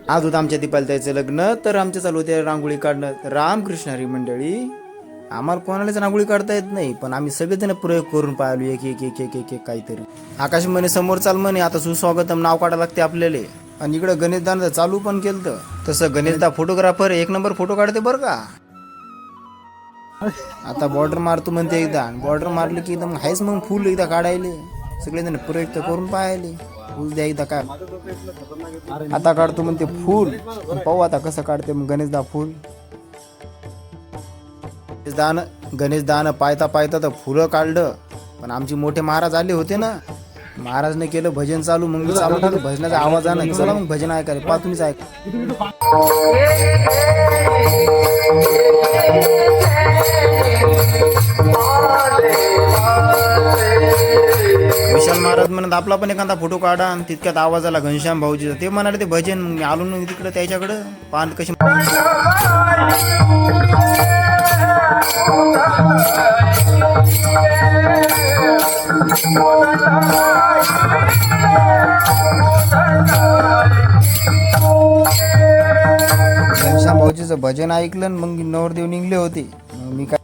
आज होतं आमच्या दीपालीताईचं लग्न, तर आमच्या चालू होते रांगोळी काढणं. रामकृष्ण हरी मंडळी, आम्हाला कोणालाच रांगोळी काढता येत नाही, पण आम्ही सगळेजण प्रयोग करून पाहिलो एक एक एक एक एक एक काहीतरी. आकाश म्हणे समोर चाल म्हणे, आता सुस्वागतम नाव काढायला लागते आपल्याला. आणि इकडं गणेशदान चालू पण केलं. तसं गणेशदा फोटोग्राफर एक नंबर फोटो काढते बरं का. आता बॉर्डर मारतो म्हणते एकदा, बॉर्डर मारली की एकदम हायच मग फुल एकदा काढायले. सगळेजण प्रयोग करून पाहिले. फुल द्या एकदा काय, आता काढतो म्हणते फुल. पाहू आता कसं काढते मग गणेशदा फुल. गणेशदान पायता पायता तर फुलं काढलं. पण आमचे मोठे महाराज आले होते ना, महाराजने केलं भजन चालू. मग मी चालू केलं भजनाचा आवाज आला. चला मग भजन ऐकायला, पा तुम्हीच ऐका. विशाल महाराज म्हणत आपला पण एखादा फोटो काढा. आणि तितक्यात आवाज आला घनश्याम भाऊजीचा. ते म्हणाले ते भजन. मग मी आलो ना तिकडं त्याच्याकडं, पान कशी. घनश्याम भाऊजीचं भजन ऐकलं. मग नवरदेव निघले होते. मग मी काय